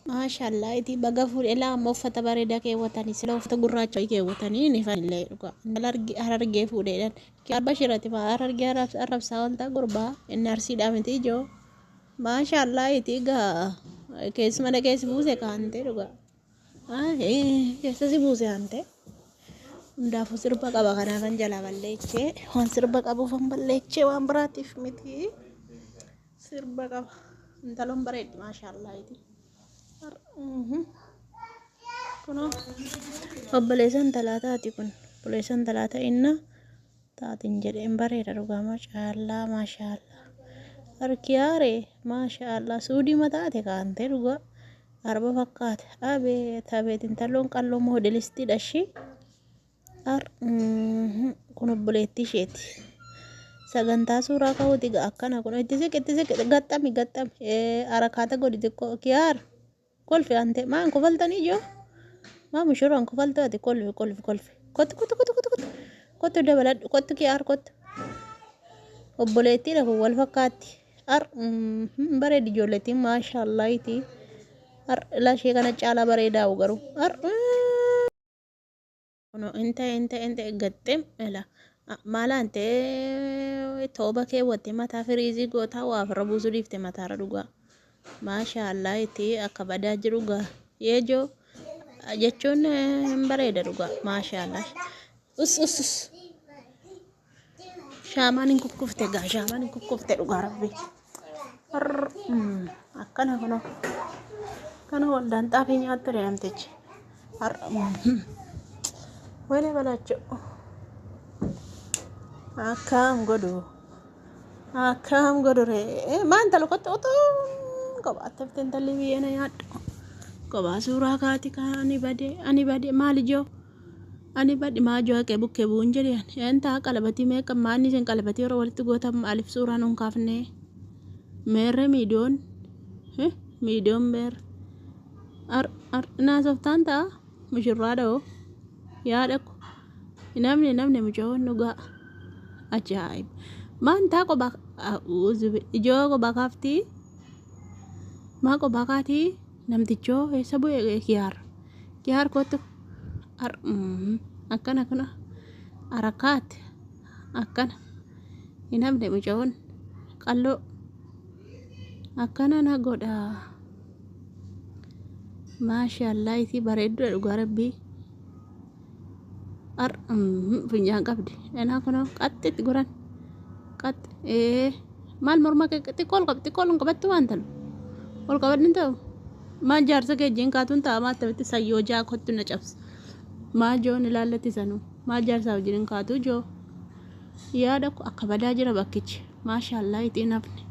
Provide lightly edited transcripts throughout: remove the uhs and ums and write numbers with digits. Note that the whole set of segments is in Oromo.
maashaallah itti baga fuudhee lama uffata bareedaa keewwatanii sila uffata gurraacha keewwatanii ni fanillee dhuga harargee fuudheedhaan kiyaar bashirati maa harargee arrabsaa wanta gurbaa inni arsiidhaa miti ijoo maashaallah itti gaa keessuma dhageessi buuse kaante dhuga keessa si buuse hante hundaafuu sirba qaba kanaafan jalaa balleechee waan sirba qabuufan balleechee waan biraatiif miti sirba qaba intaloon bareeddi maashaallah itti kuno obboleessan talaataati kun obboleessan talaata inna taatiin jedheen bareeda dhugaa maashaallah maashaallah harkiyaare maashaallah suudii mataate kaante dhugaa arba fakkaate abeet intaloon qalloo moodelisti dhashi kun obboleettii isheeti sagantaa suuraa ka'uuti akkana kun itti siqi gaxxami arakaata godhi xiqqoo kiyaar kolfi ante maan kofaltanii ijoo maa mushuraan kofaltaati kolfi kottu dabaladhu kottu kiyaar kottu obboleettiidha kun wal fakkaatti bareedi ijoollettiin maashaallah itti lashee kana caalaa bareedaa garuu kuno inte gaxxem ela maala ante tooba keewwatte mataa firiizii gootaa waa firra buusuu dhiifte mataarra dhugaa maashaallah itti akka badaa jiru gaa yeejoo jechuun bareeda dhugaa maashaallah us shaamaan hin kukkufte gaa shaamaan hin kukkufte dhugaa rabbi akkana kuno kana waldaan xaafii nyaattu deemtichi wayne balacho akkam godhu ree maanta lokotto otoo kophaatti fiten talli biyyana yaaddu kophaa suuraa kaati kan ani bade maal ijoo ani bade maajoo haqee bukkee bu'uun jedheen eentaa qalabatii meeqa maanni isin qalabatii yeroo walitti gootan maaliif suuraa nuun kaafne meerre miidiyoon meer naasoftaan ta'a mushurraa dha'oo yaadakko namni mucaa'oon dhugaa ajaa'ib maantaa kophaa ijoo kophaa kaaftii maa kophaa kaatii namtichoo eessa bu'ee kiyaar kottu akkana kuna arakaati akkana hinamne mucaa'oon qalloo akkana na godha maashaallah itti bareeddudha dhugaa rabbii funyaan qabdi enaa kunoo qaxxitti goran qaxxi maal morma xiqqoon qabattu waan talu ol qabadhin ta'u maan jaarsa keejjiin kaatuun ta'a maattamitti sayyoo jaa kottu na cabsa maa joon ilaallatti sanuu maal jaarsaa wajjin kaatu joo yaada akka badaa jira bakkichi maashaallah itti nafne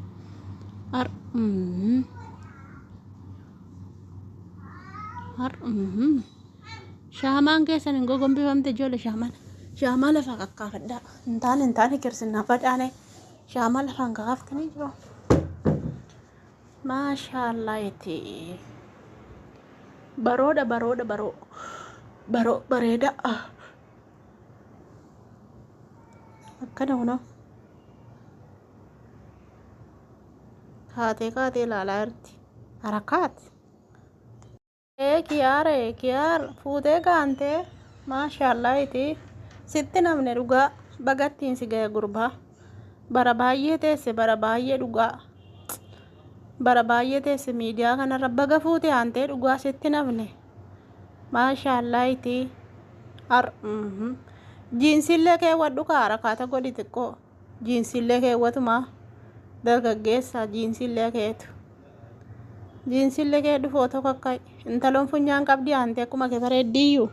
shaamaan keessan hin gogombifamte ijoollee shaamaa lafaa kakkaafadhaa hin taane kirsinnaa fadhaane shaamaa lafaan kakaaftanii jiru maashaallah itti baroo bareeda akkana kunoo kaatee ilaalaa jirti harakaati kiyaar fuutee kaantee maashaallah itti sitti namne dhugaa bagattiin si ga'e gurbaa bara baay'ee dhugaa bara baay'ee teesse miidiyaa kanarra baga fuute haantee dhugaa sitti namne maashaallah itti jiinsillee keewwadhu kaara kaata godhi xiqqoo jiinsillee keewwatuma dargaggeessa jiinsillee keetu jiinsillee keedhu footoo kakkai intaloon funyaan qabdi haantee akkuma kee bareeddiyyuu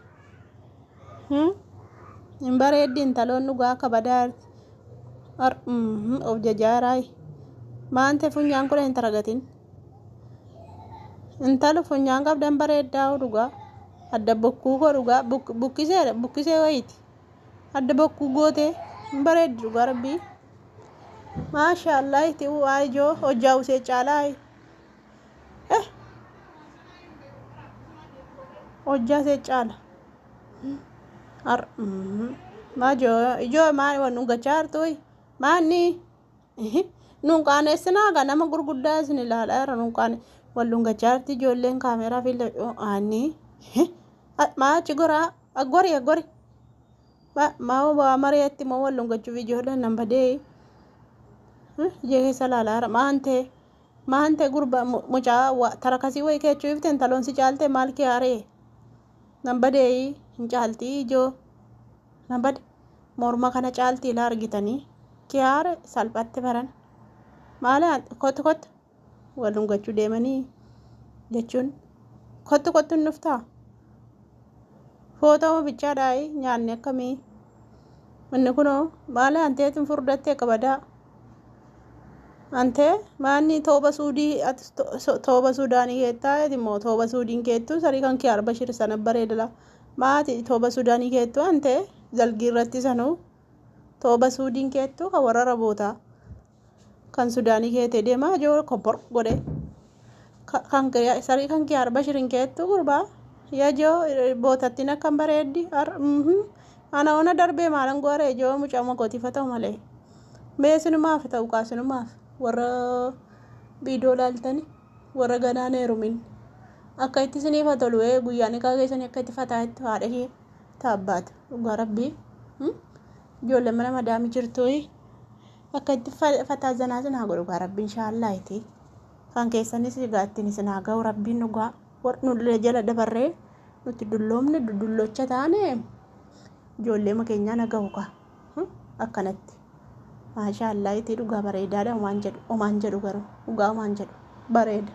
hin bareeddi intaloon dhugaa akka badaa of jajaaraay maante funyaan kudha hin taragatin intalu funyaan qabdan bareeddaa dhugaa adda bokkuu koo dhugaa bukkisee wayiiti adda bokkuu gootee hin bareeddi dhugaa rabbii maashaallah itti waa ijoo hojjaa usee caalaa hojjaa see caala maajoo ijoo maan wan ugachaa hartuuy maanni Nuun qaanessinaa gaa nama gurguddaa isin ilaalaa jira nuun qaane walluun gachaarti ijoolleen kaameeraa fi aanni maachi goraa aggori maa waa mari'atti moo walluun gachuuf ijoolleen nan badee ijee keessa ilaalaa jira maante gurba mucaa tarakasii wayii keechuu ifteen taloon si caalte maal kee haree nan badee hin caaltii ijoo nan bade morma kana caaltii ilaa argitanii kee haare salphatti baran maala kottu walluun gachuu deemanii jechuun kottu hin dhuftaa footoo bichaadhaayi nyaanni akkamii inni kunoo maala anteetiin furdattee qabadaa ante maanni tooba suudaanii keettaa immoo tooba suudiin keettu sarii kan kee arba shir sana bareedala maati tooba suudaanii keettu ante zalgii irratti sanuu tooba suudiin keettu kan warra rabootaa kan suudaanii keetee deemaa joo kobbor godhe kan sarii kan kee arba shirin keettu gurbaa yajoo bootattiin akkam bareeddi ana ona darbee maalan gooree joo mucaa makootiifa ta'u malee mee sinumaaf ta'u kaasinumaaf warra biidoo laaltani warra ganaan heerumin akka itti siniifa tolu guyyaan egaa keessanii akka itti fataa itti haadha ishee taabbaata dhugaa rabbii ijoollee mana madaami jirtu akka itti fataa zanaa sinaa godhu dhugaa rabbii inshaallah itti kan keessanis egaa ittiin sinaa ga'u rabbiin dhugaa nullee jala dabarree nuti dulloomne dudullocha taane ijoollee makeenyaa nagahu kaa akkanatti maashaallah itti dhugaa bareedaadha omaan jedhu garuu dhugaa omaan jedhu bareeda.